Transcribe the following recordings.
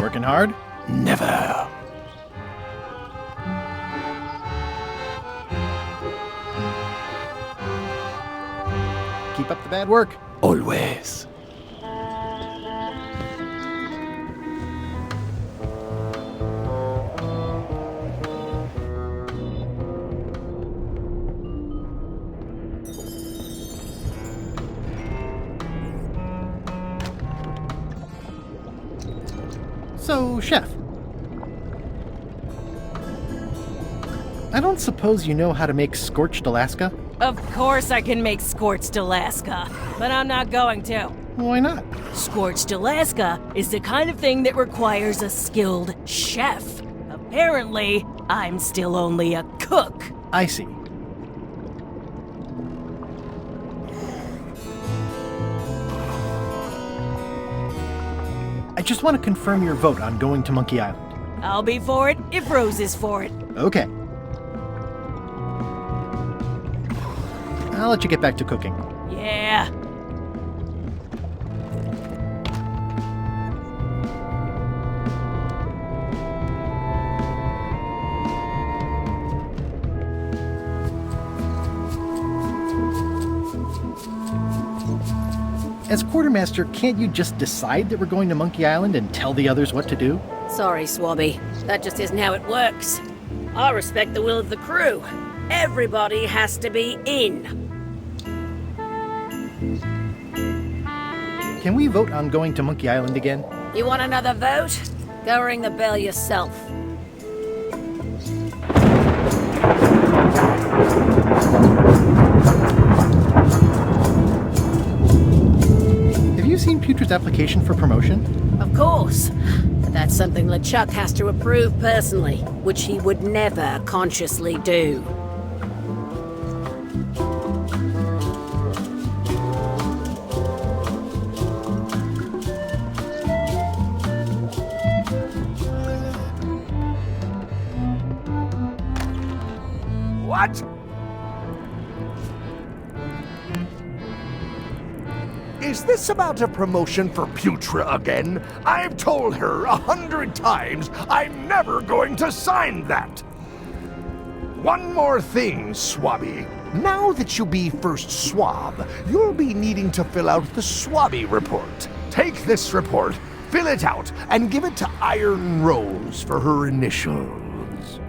Working hard? Never. Keep up the bad work. Always. So, Chef. I don't suppose you know how to make scorched Alaska? Of course I can make scorched Alaska, but I'm not going to. Why not? Scorched Alaska is the kind of thing that requires a skilled chef. Apparently, I'm still only a cook. I see. I just want to confirm your vote on going to Monkey Island. I'll be for it if Rose is for it. Okay. I'll let you get back to cooking. Yeah. As quartermaster, can't you just decide that we're going to Monkey Island and tell the others what to do? Sorry, Swabby. That just isn't how it works. I respect the will of the crew. Everybody has to be in. Can we vote on going to Monkey Island again? You want another vote? Go ring the bell yourself. Have you seen Putrid's application for promotion? Of course. But that's something LeChuck has to approve personally, which he would never consciously do. What? Is this about a promotion for Putra again? I've told her 100 times I'm never going to sign that. One more thing, Swabby. Now that you'll be first swab, you'll be needing to fill out the Swabby report. Take this report, fill it out, and give it to Iron Rose for her initials.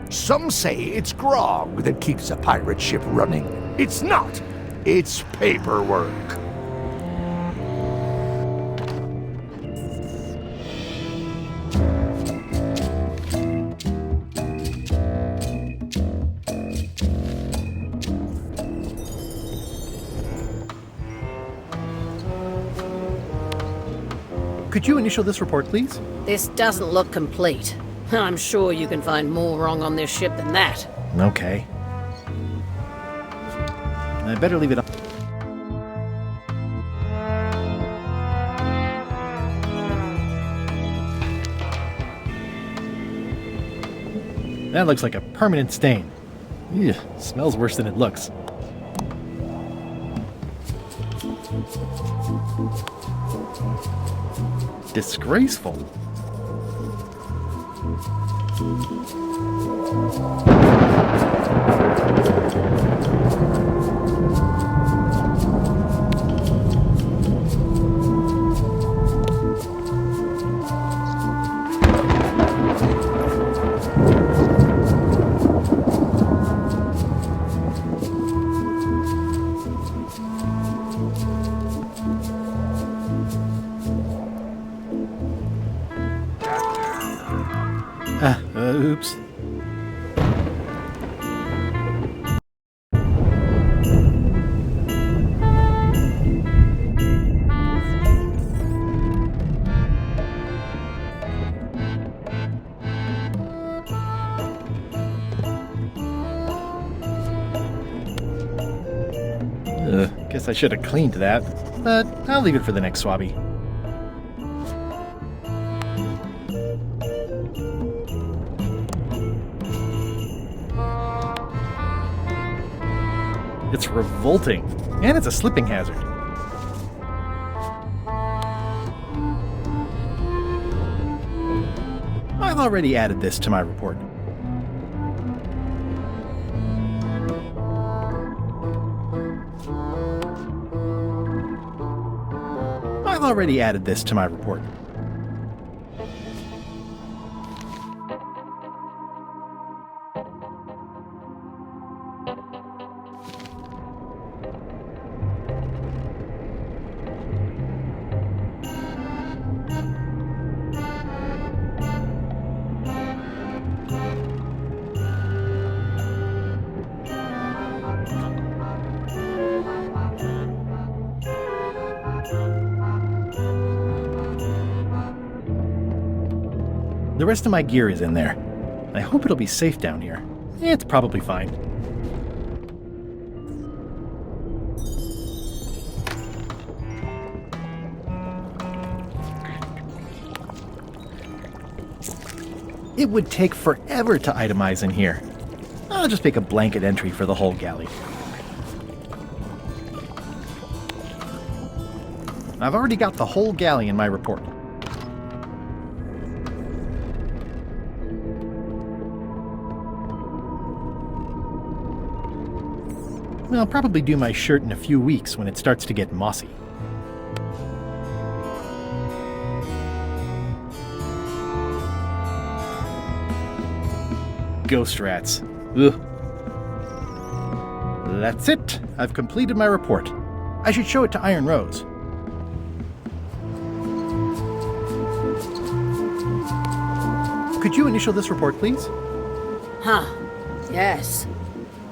Some say it's grog that keeps a pirate ship running. It's not. It's paperwork. Could you initial this report, please? This doesn't look complete. I'm sure you can find more wrong on this ship than that. Okay. I better leave it up. That looks like a permanent stain. Ew, smells worse than it looks. Disgraceful. Oops. Guess I should have cleaned that, but I'll leave it for the next swabby. It's revolting, and it's a slipping hazard. I've already added this to my report. I've already added this to my report. The rest of my gear is in there. I hope it'll be safe down here. It's probably fine. It would take forever to itemize in here. I'll just make a blanket entry for the whole galley. I've already got the whole galley in my report. I'll probably do my shirt in a few weeks when it starts to get mossy. Ghost rats. Ugh. That's it. I've completed my report. I should show it to Iron Rose. Could you initial this report, please? Huh. Yes.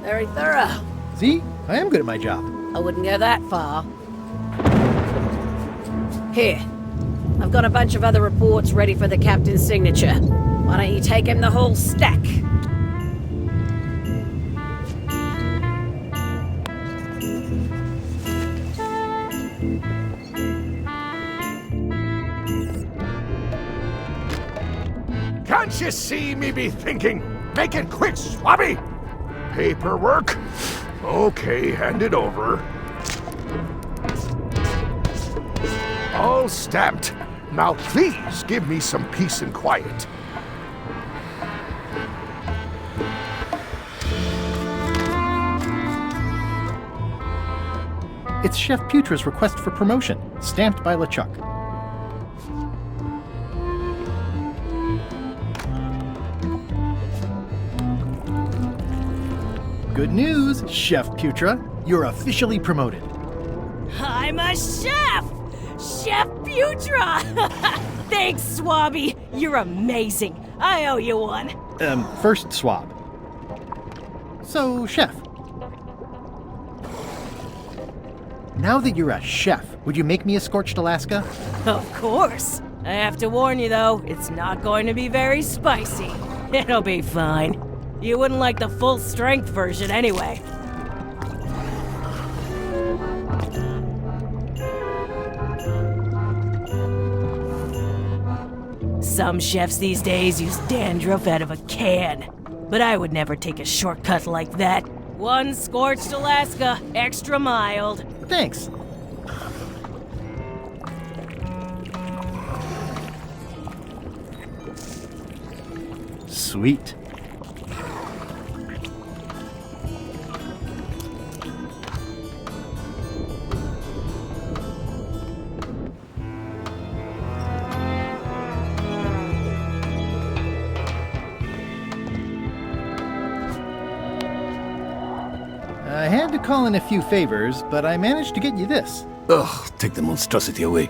Very thorough. See? I am good at my job. I wouldn't go that far. Here. I've got a bunch of other reports ready for the captain's signature. Why don't you take him the whole stack? Can't you see me be thinking? Make it quick, Swabby! Paperwork? Okay, hand it over. All stamped. Now please give me some peace and quiet. It's Chef Putra's request for promotion, stamped by LeChuck. Good news, Chef Putra. You're officially promoted. I'm a chef! Chef Putra! Thanks, Swabby. You're amazing. I owe you one. First swab. So, Chef. Now that you're a chef, would you make me a scorched Alaska? Of course. I have to warn you, though, it's not going to be very spicy. It'll be fine. You wouldn't like the full-strength version anyway. Some chefs these days use dandruff out of a can, but I would never take a shortcut like that. One scorched Alaska, extra mild. Thanks. Sweet. I had to call in a few favors, but I managed to get you this. Ugh, take the monstrosity away.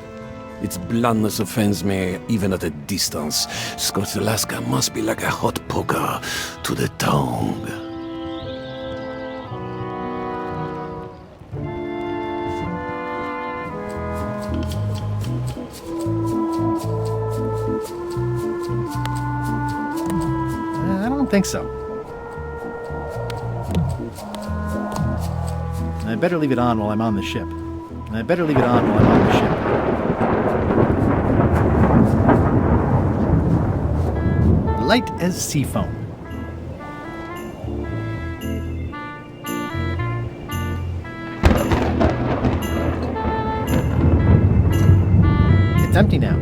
Its blandness offends me, even at a distance. Scorched Alaska must be like a hot poker to the tongue. I don't think so. I better leave it on while I'm on the ship. I better leave it on while I'm on the ship. Light as sea foam. It's empty now.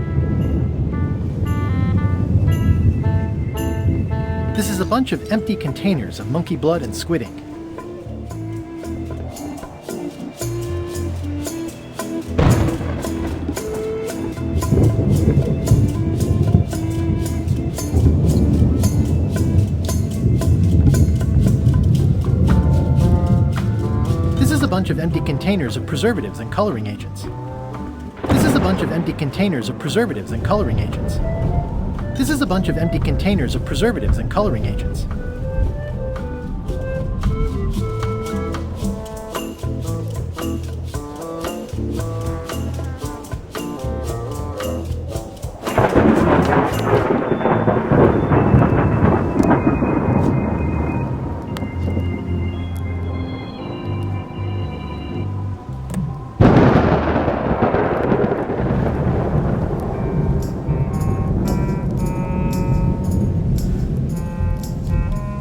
is a bunch of empty containers of monkey blood and squid ink. This is a bunch of empty containers of preservatives and coloring agents. This is a bunch of empty containers of preservatives and coloring agents. This is a bunch of empty containers of preservatives and coloring agents.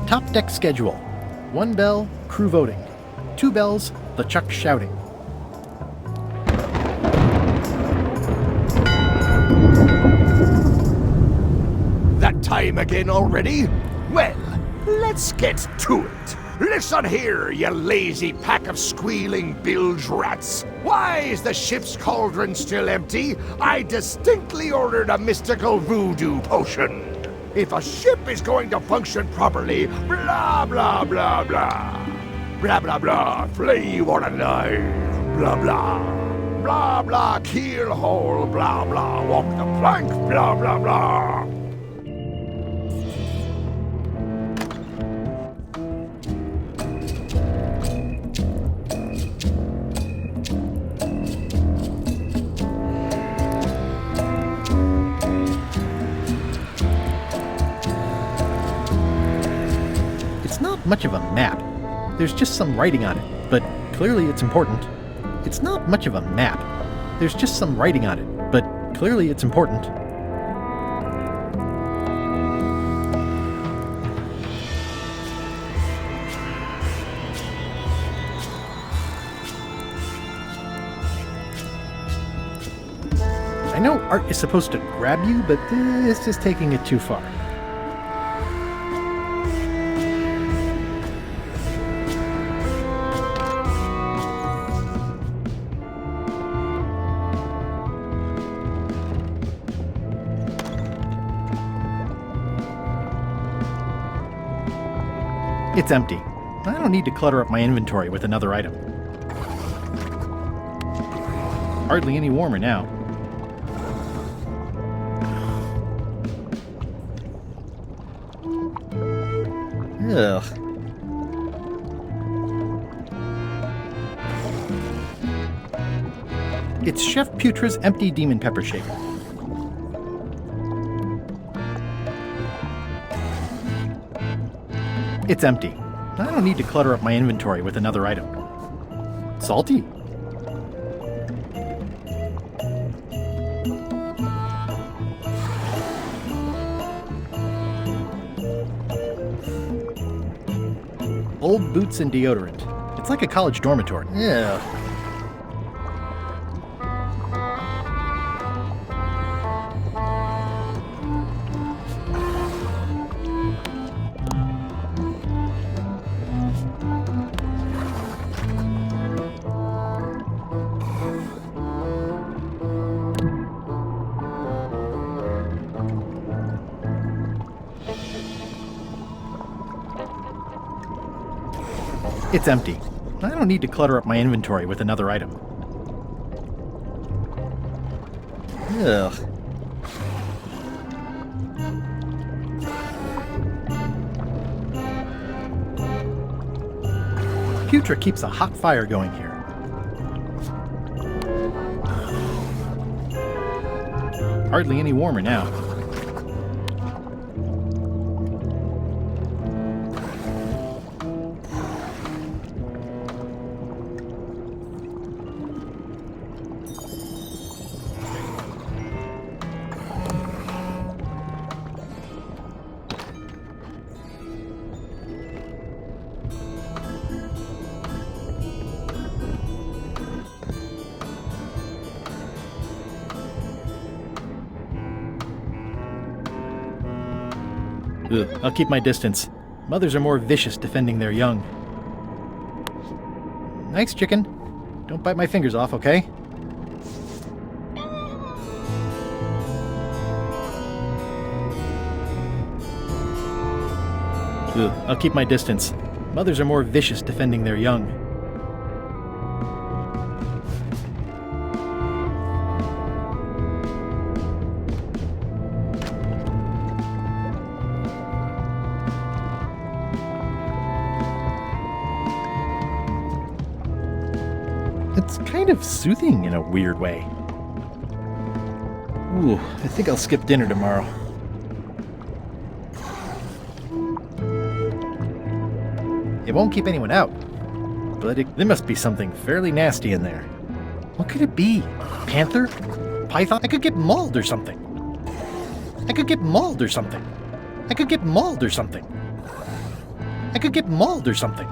Top deck schedule. 1 bell, crew voting. 2 bells, the Chuck shouting. That time again already? Well, let's get to it. Listen here, you lazy pack of squealing bilge rats. Why is the ship's cauldron still empty? I distinctly ordered a mystical voodoo potion. If a ship is going to function properly, blah, blah, blah, blah. Blah, blah, blah, flay you on a knife, blah, blah. Blah, blah, keel hole, blah, blah, walk the plank, blah, blah, blah. It's not much of a map. There's just some writing on it, but clearly it's important. It's not much of a map. There's just some writing on it, but clearly it's important. I know art is supposed to grab you, but this is taking it too far. It's empty. I don't need to clutter up my inventory with another item. Hardly any warmer now. Ugh. It's Chef Putra's empty demon pepper shaker. It's empty. I don't need to clutter up my inventory with another item. Salty? Old boots and deodorant. It's like a college dormitory. Yeah. It's empty. I don't need to clutter up my inventory with another item. Ugh. Putra keeps a hot fire going here. Hardly any warmer now. Ugh, I'll keep my distance. Mothers are more vicious defending their young. Nice chicken. Don't bite my fingers off, okay? Ugh, I'll keep my distance. Mothers are more vicious defending their young. It's kind of soothing in a weird way. Ooh, I think I'll skip dinner tomorrow. It won't keep anyone out, but there must be something fairly nasty in there. What could it be? Panther? Python? I could get mauled or something. I could get mauled or something. I could get mauled or something. I could get mauled or something.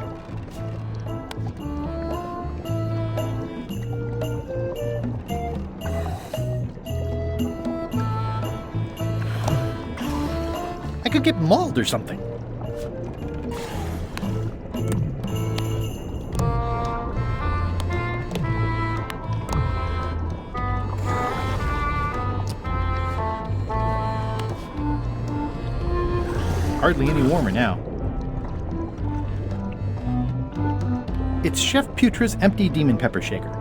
I could get mauled or something. Hardly any warmer now. It's Chef Putra's empty demon pepper shaker.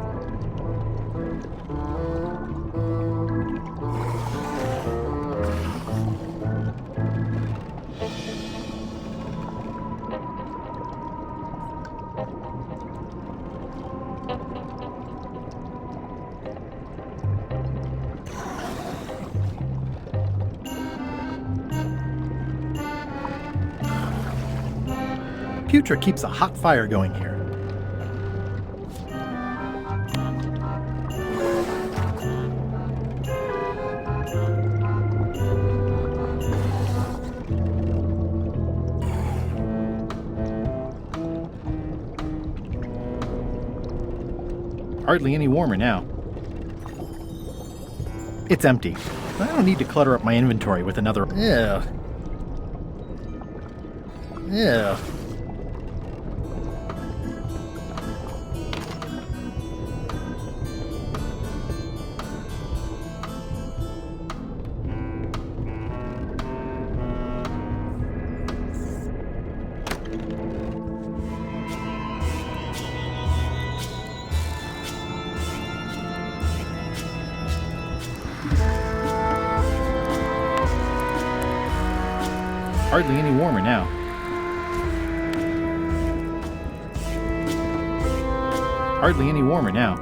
Putra keeps a hot fire going here. Hardly any warmer now. It's empty. I don't need to clutter up my inventory with another... Ew. Ew. Hardly any warmer now. Hardly any warmer now.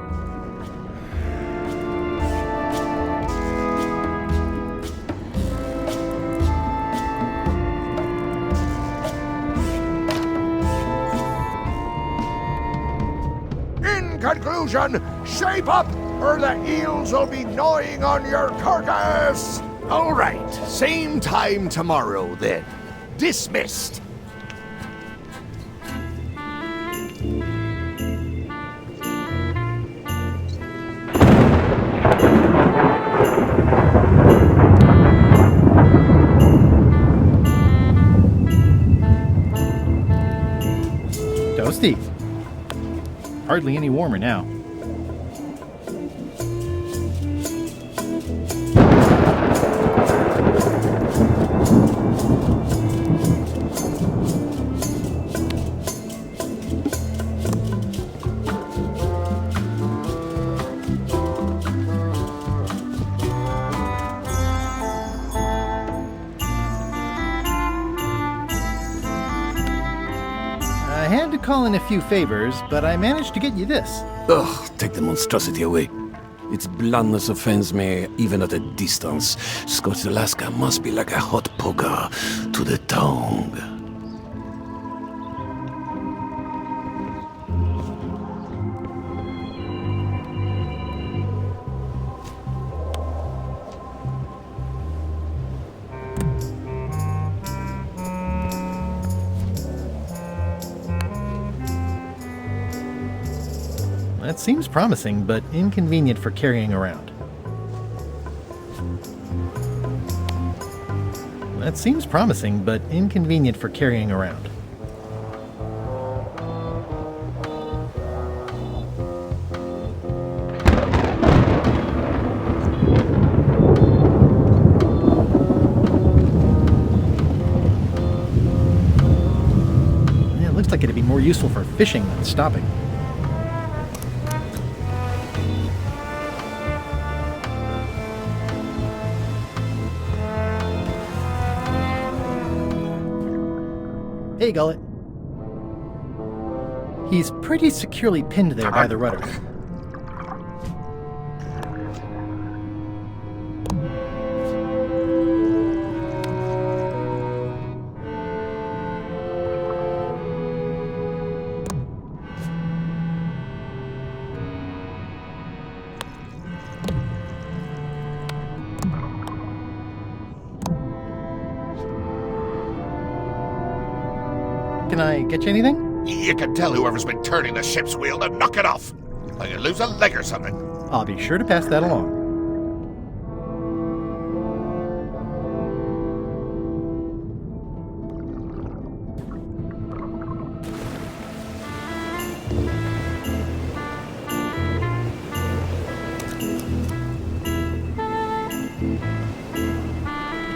In conclusion, shape up, or the eels will be gnawing on your carcass! All right, same time tomorrow then. Dismissed. Toasty. Hardly any warmer now. I had to call in a few favors, but I managed to get you this. Ugh, take the monstrosity away. Its blandness offends me even at a distance. Scorched Alaska must be like a hot poker to the tongue. That seems promising, but inconvenient for carrying around. That seems promising, but inconvenient for carrying around. Yeah, it looks like it'd be more useful for fishing than stopping. Hey, Gullet. He's pretty securely pinned there by the rudder. Can I get you anything? You can tell whoever's been turning the ship's wheel to knock it off. Like you lose a leg or something. I'll be sure to pass that along.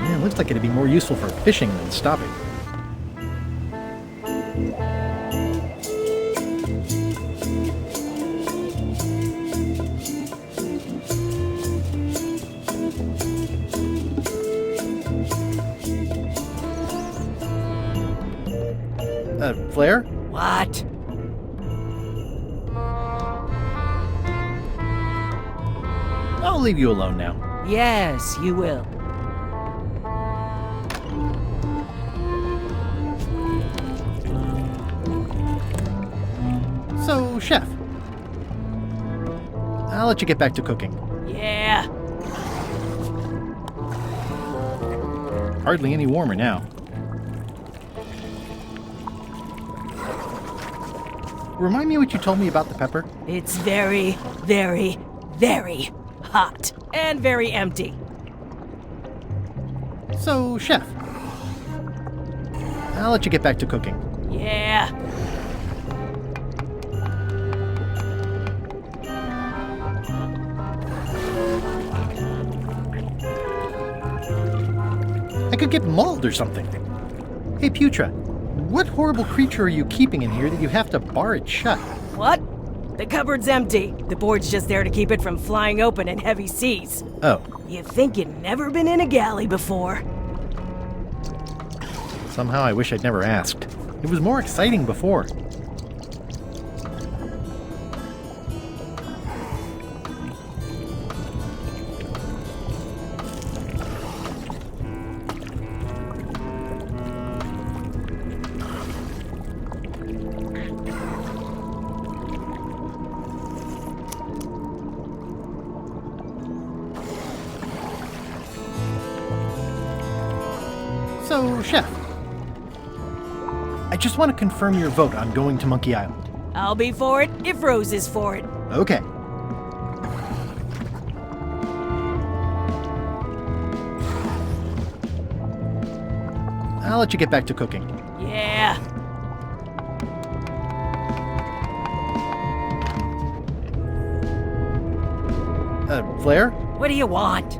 Yeah, it looks like it'd be more useful for fishing than stopping. Flare? What? I'll leave you alone now. Yes, you will. So, Chef, I'll let you get back to cooking. Yeah. Hardly any warmer now. Remind me what you told me about the pepper? It's very, very, very hot. And very empty. So, Chef, I'll let you get back to cooking. Yeah. I could get mauled or something. Hey, Putra, what horrible creature are you keeping in here that you have to bar it shut? What? The cupboard's empty. The board's just there to keep it from flying open in heavy seas. Oh, You think you'd never been in a galley before? somehow I wish I'd never asked. It was more exciting before. So, Chef, I just want to confirm your vote on going to Monkey Island. I'll be for it if Rose is for it. Okay. I'll let you get back to cooking. Yeah. Flare? What do you want?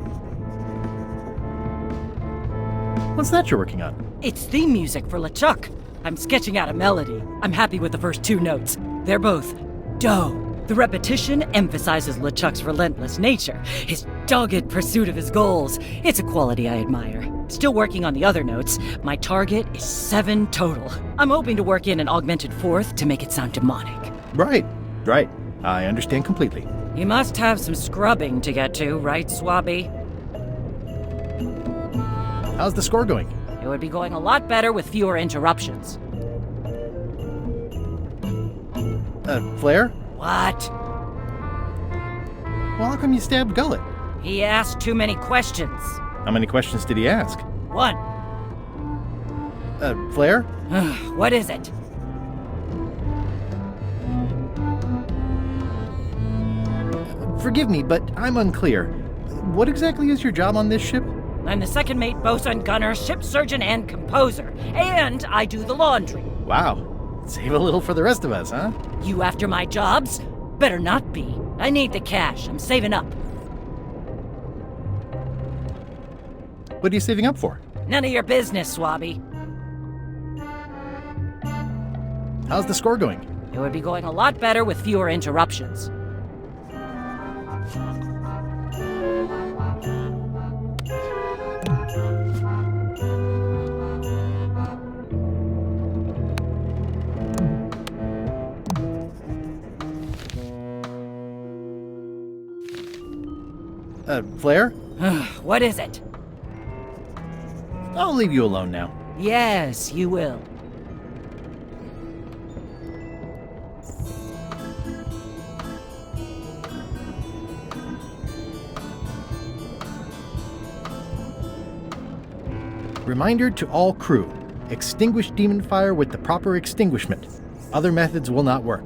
What's that you're working on? It's theme music for LeChuck. I'm sketching out a melody. I'm happy with the first two notes. They're both do. The repetition emphasizes LeChuck's relentless nature, his dogged pursuit of his goals. It's a quality I admire. Still working on the other notes. My target is 7 total. I'm hoping to work in an augmented fourth to make it sound demonic. Right. I understand completely. You must have some scrubbing to get to, right, Swabby? How's the score going? It would be going a lot better with fewer interruptions. Flare? What? Well, how come you stabbed Gullet? He asked too many questions. How many questions did he ask? 1. Flare? What is it? Forgive me, but I'm unclear. What exactly is your job on this ship? I'm the second mate, bosun, gunner, ship surgeon, and composer. And I do the laundry. Wow. Save a little for the rest of us, huh? You after my jobs? Better not be. I need the cash. I'm saving up. What are you saving up for? None of your business, Swabby. How's the score going? It would be going a lot better with fewer interruptions. Flair? What is it? I'll leave you alone now. Yes, you will. Reminder to all crew. Extinguish demon fire with the proper extinguishment. Other methods will not work.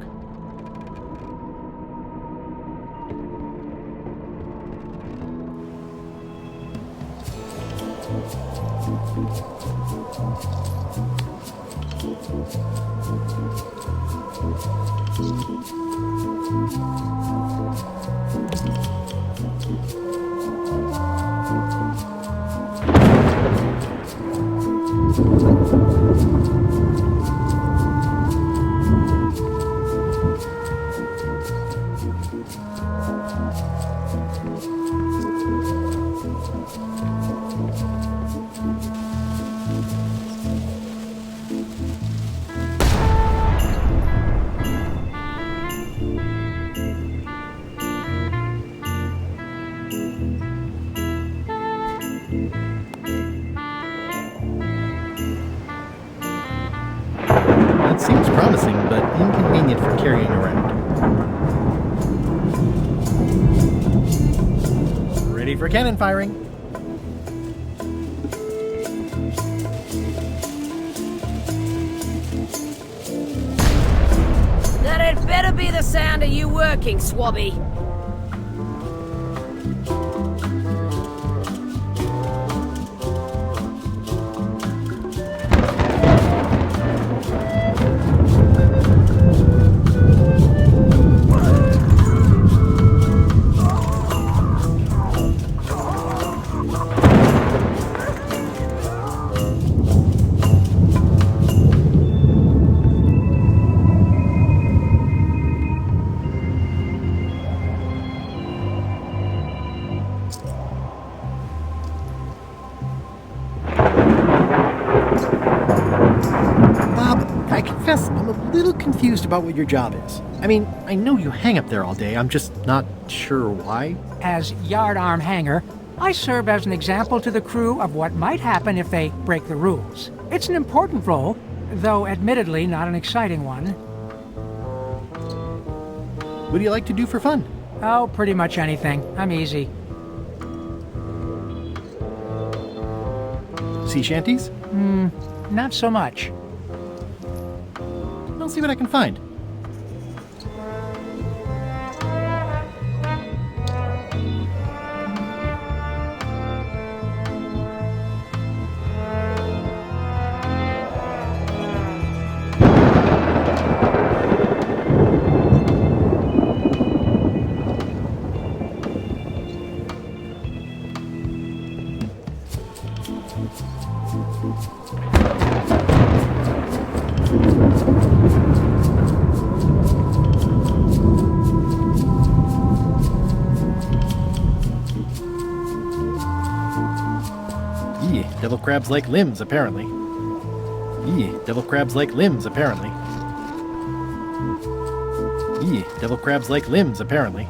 That seems promising, but inconvenient for carrying around. Ready for cannon firing. That had better be the sound of you working, Swabby. I'm a little confused about what your job is. I mean, I know you hang up there all day, I'm just not sure why. As yardarm hanger, I serve as an example to the crew of what might happen if they break the rules. It's an important role, though admittedly not an exciting one. What do you like to do for fun? Oh, pretty much anything. I'm easy. Sea shanties? Not so much. I'll see what I can find. Devil crabs like limbs, apparently. Devil crabs like limbs, apparently. Devil crabs like limbs, apparently.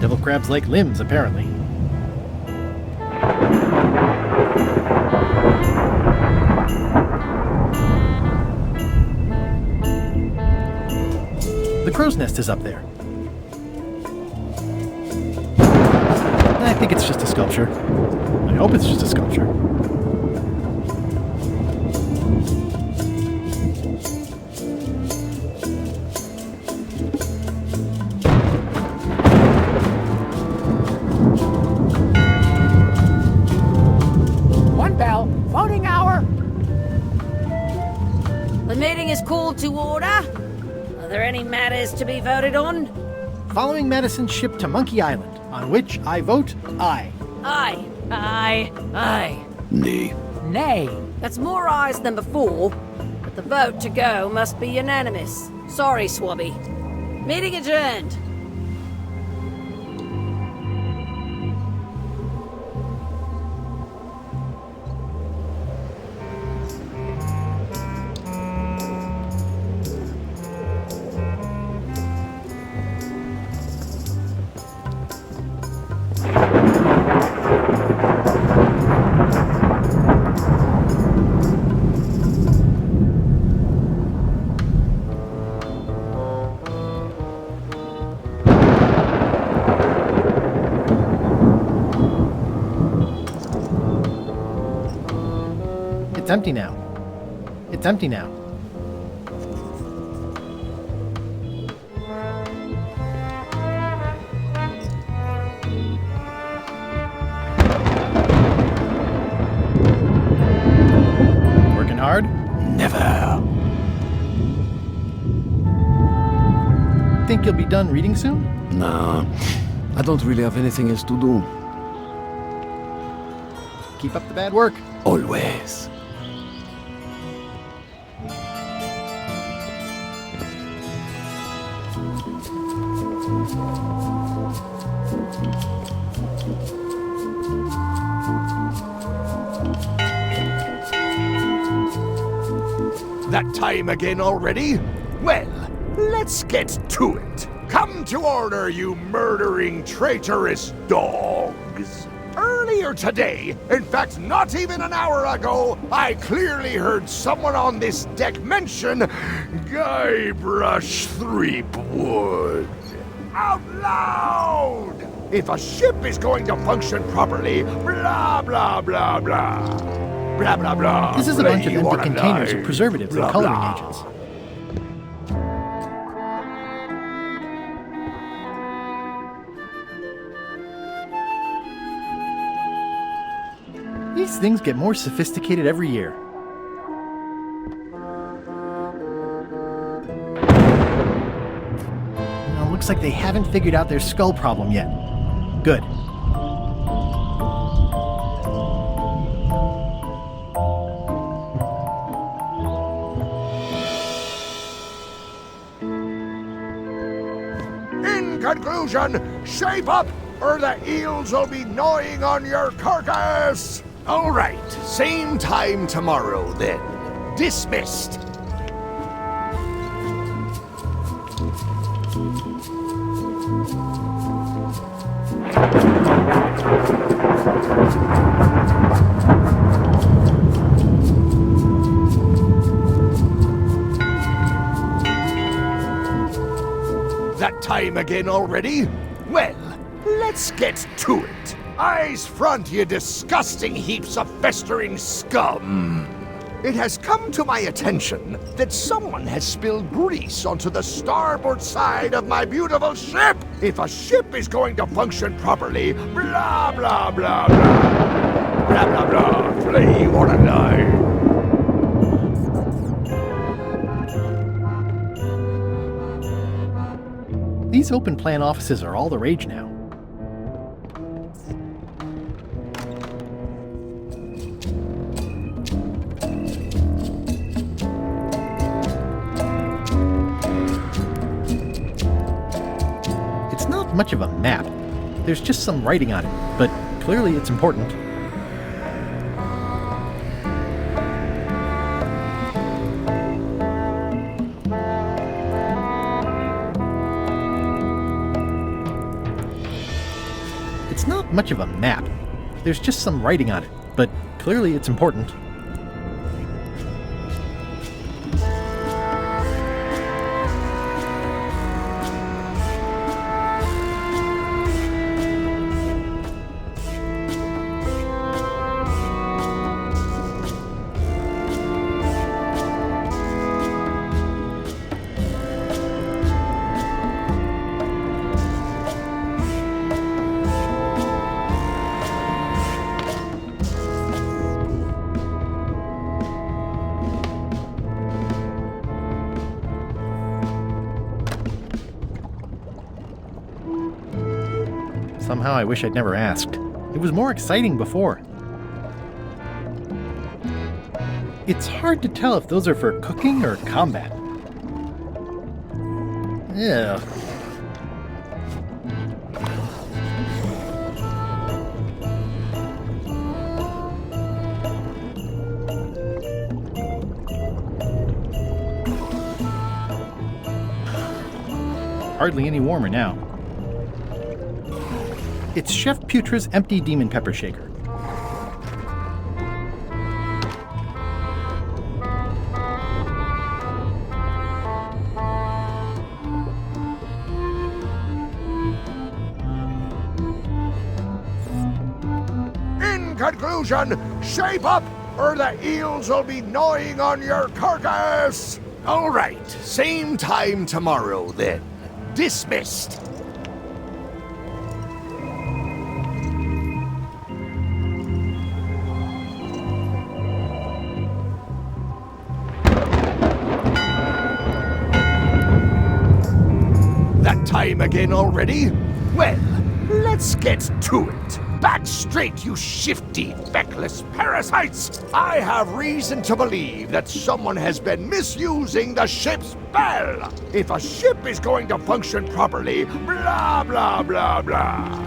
Devil crabs like limbs, apparently. The crow's nest is up there. I think it's just a sculpture. I hope it's just a sculpture. One bell. Voting hour. The meeting is called to order. Are there any matters to be voted on? Following Madison's ship to Monkey Island, on which I vote aye. Aye. Aye. Nay. Nay. That's more ayes than before, but the vote to go must be unanimous. Sorry, Swabby. Meeting adjourned. It's empty now. It's empty now. Working hard? Never. Think you'll be done reading soon? Nah. I don't really have anything else to do. Keep up the bad work. Always. That time again already? Well, let's get to it. Come to order, you murdering, traitorous dogs. Earlier today, in fact, not even an hour ago, I clearly heard someone on this deck mention Guybrush Threepwood. Out loud! If a ship is going to function properly, blah, blah, blah, blah. Blah, blah, blah. This is a bunch of Play empty what containers alive. of preservatives Blah, and coloring blah. agents. These things get more sophisticated every year. Now, looks like they haven't figured out their skull problem yet. Good. In conclusion, shape up, or the eels will be gnawing on your carcass! All right, same time tomorrow then. Dismissed. That time again already? Well, let's get to it. Eyes front, you disgusting heaps of festering scum! It has come to my attention that someone has spilled grease onto the starboard side of my beautiful ship! If a ship is going to function properly, blah, blah, blah, blah. Blah, blah, blah. Play what alive. These open plan offices are all the rage now. It's not much of a map. There's just some writing on it, but clearly it's important. It's not much of a map. There's just some writing on it, but clearly it's important. Somehow I wish I'd never asked. It was more exciting before. It's hard to tell if those are for cooking or combat. Yeah. Hardly any warmer now. It's Chef Putra's empty demon pepper shaker. In conclusion, shape up, or the eels will be gnawing on your carcass! All right, same time tomorrow then. Dismissed. That time again already? Well, let's get to it. Back straight, you shifty, feckless parasites! I have reason to believe that someone has been misusing the ship's bell! If a ship is going to function properly, blah, blah, blah, blah.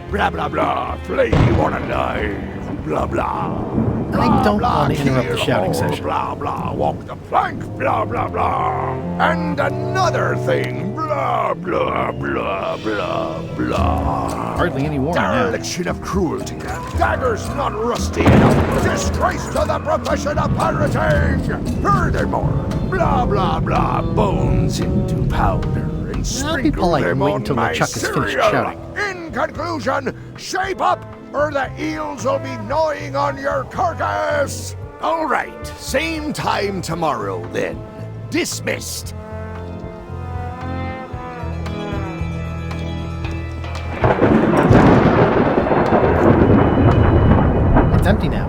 Blah, blah, blah, flay you on alive, blah, blah. I don't want to interrupt the shouting session. Blah, blah, walk the plank, blah, blah, blah. And another thing, blah, blah, blah, blah, blah. Hardly any warmer now. Dereliction of cruelty. Daggers not rusty enough. Disgrace to the profession of pirating. Furthermore, blah, blah, blah, bones into powder and I'll be sprinkle polite them and wait on until my LeChuck is finished cereal. shouting. In conclusion, shape up, or the eels will be gnawing on your carcass. All right, same time tomorrow then. Dismissed. It's empty now.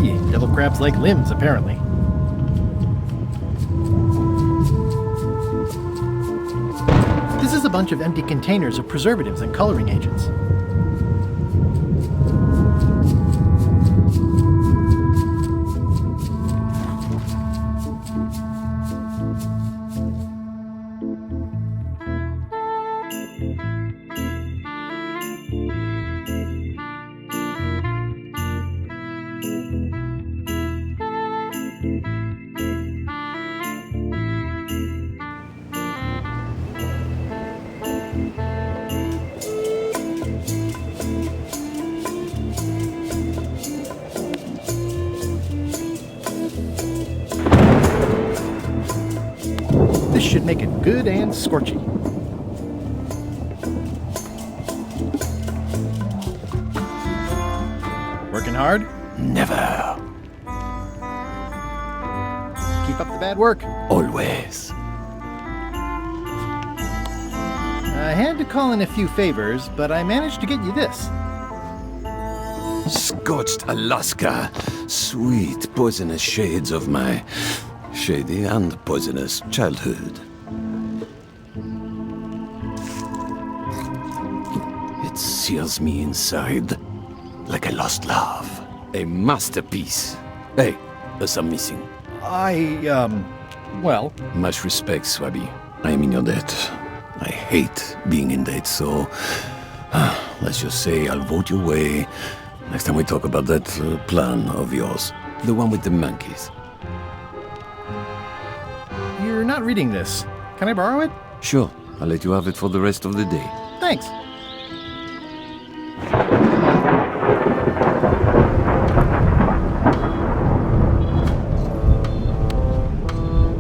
Yeah, devil crabs like limbs, apparently. This is a bunch of empty containers of preservatives and coloring agents. This should make it good and scorchy. Working hard? Never. Keep up the bad work. Always. I had to call in a few favors, but I managed to get you this. Scorched Alaska. Sweet, poisonous shades of my shady and poisonous childhood. It sears me inside like a lost love. A masterpiece. Hey, there's some missing. Well, Much respect, Swabby. I am in your debt. I hate being in debt, so let's just say I'll vote your way next time we talk about that plan of yours. The one with the monkeys. you're not reading this. Can I borrow it? Sure, I'll let you have it for the rest of the day. Thanks.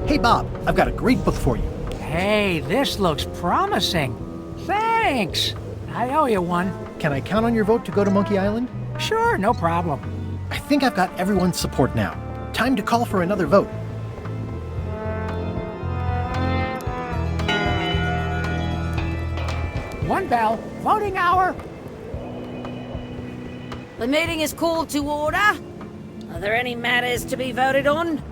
Hey, Bob, I've got a great book for you. Hey, this looks promising. Thanks. I owe you one. Can I count on your vote to go to Monkey Island? Sure, no problem. I think I've got everyone's support now. Time to call for another vote. alarm bell. Voting hour. The meeting is called to order. Are there any matters to be voted on?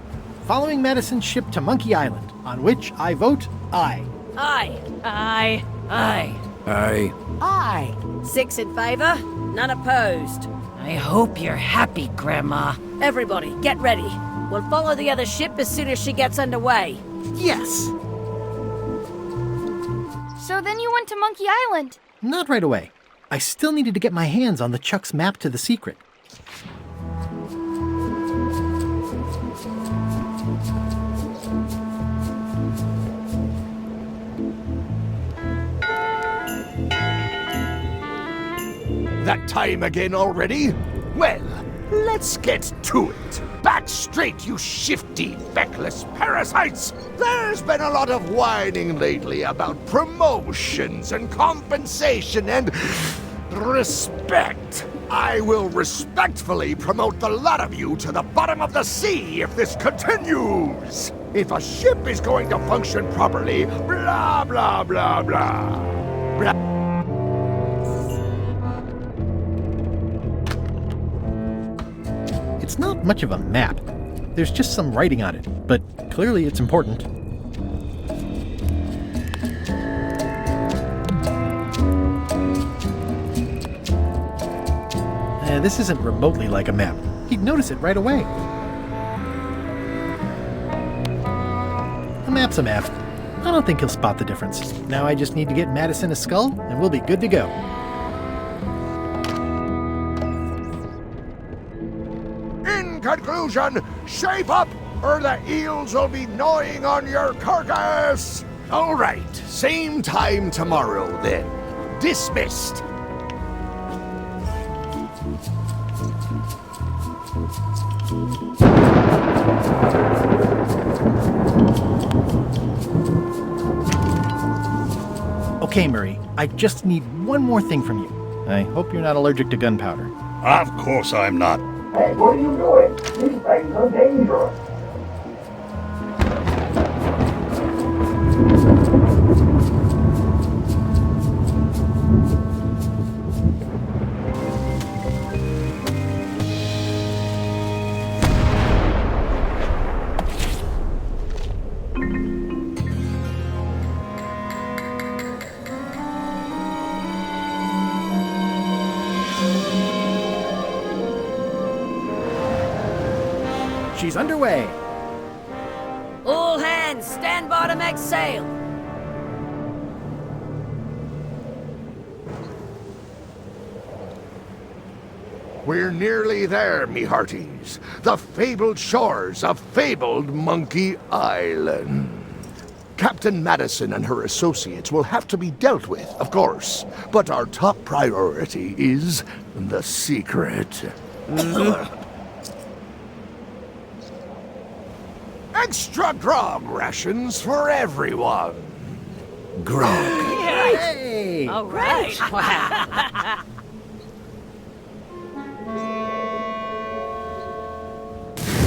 Following Madison's ship to Monkey Island, on which I vote aye. Aye. Aye. Aye. Aye. Aye. 6 in favor, none opposed. I hope you're happy, Grandma. Everybody, get ready. We'll follow the other ship as soon as she gets underway. Yes! So then you went to Monkey Island. Not right away. I still needed to get my hands on the Chuck's map to the secret. That time again already? Well, let's get to it. Back straight, you shifty, feckless parasites! There's been a lot of whining lately about promotions and compensation and respect. I will respectfully promote the lot of you to the bottom of the sea if this continues. If a ship is going to function properly, blah, blah, blah, blah. Blah. It's not much of a map. There's just some writing on it, but clearly it's important. This isn't remotely like a map. He'd notice it right away. A map's a map. I don't think he'll spot the difference. Now I just need to get Madison a skull, and we'll be good to go. In conclusion, shape up, or the eels will be gnawing on your carcass! All right, same time tomorrow, then. Dismissed. Okay, Murray, I just need one more thing from you. I hope you're not allergic to gunpowder. Of course I'm not. Hey, what are you doing? These things are dangerous. She's underway. All hands, stand by to make sail. We're nearly there, me hearties. The fabled shores of fabled Monkey Island. Captain Madison and her associates will have to be dealt with, of course. But our top priority is the secret. Extra grog rations for everyone. Grog. Hey! All right. Wow.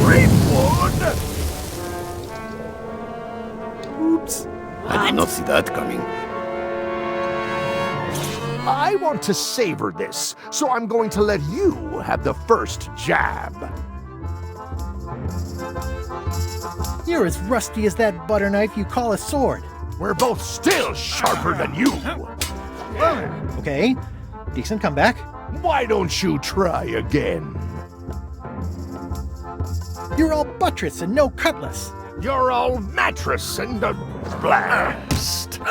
Greenwood! Oops. I did not see that coming. I want to savor this, so I'm going to let you have the first jab. You're as rusty as that butter knife you call a sword. We're both still sharper than you. Okay, decent comeback. Why don't you try again? You're all buttress and no cutlass. You're all mattress and a blast.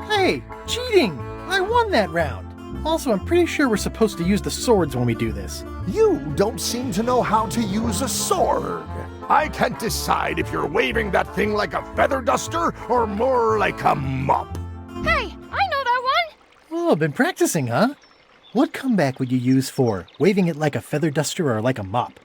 Hey, cheating! I won that round. Also, I'm pretty sure we're supposed to use the swords when we do this. You don't seem to know how to use a sword. I can't decide if you're waving that thing like a feather duster or more like a mop. Hey, I know that one! Oh, been practicing, huh? What comeback would you use for waving it like a feather duster or like a mop?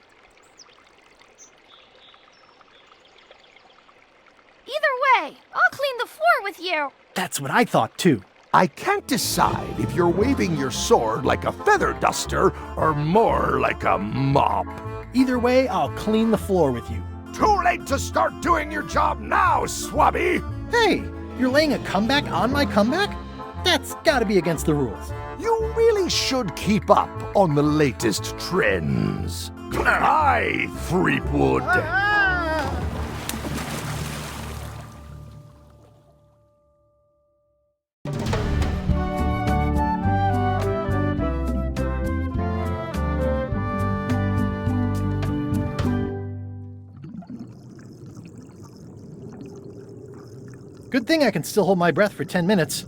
Either way, I'll clean the floor with you. That's what I thought, too. I can't decide if you're waving your sword like a feather duster or more like a mop. Either way, I'll clean the floor with you. Too late to start doing your job now, Swabby! Hey, You're laying a comeback on my comeback? That's gotta be against the rules. You really should keep up on the latest trends. Aye, Threepwood. Good thing I can still hold my breath for 10 minutes.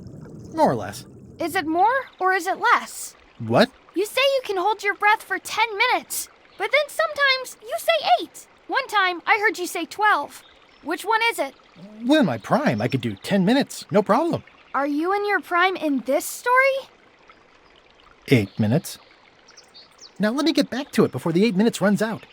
More or less. Is it more or is it less? What? You say you can hold your breath for 10 minutes, but then sometimes you say 8. One time I heard you say 12. Which one is it? Well, in my prime, I could do 10 minutes, no problem. Are you in your prime in this story? 8 minutes. Now let me get back to it before the 8 minutes runs out.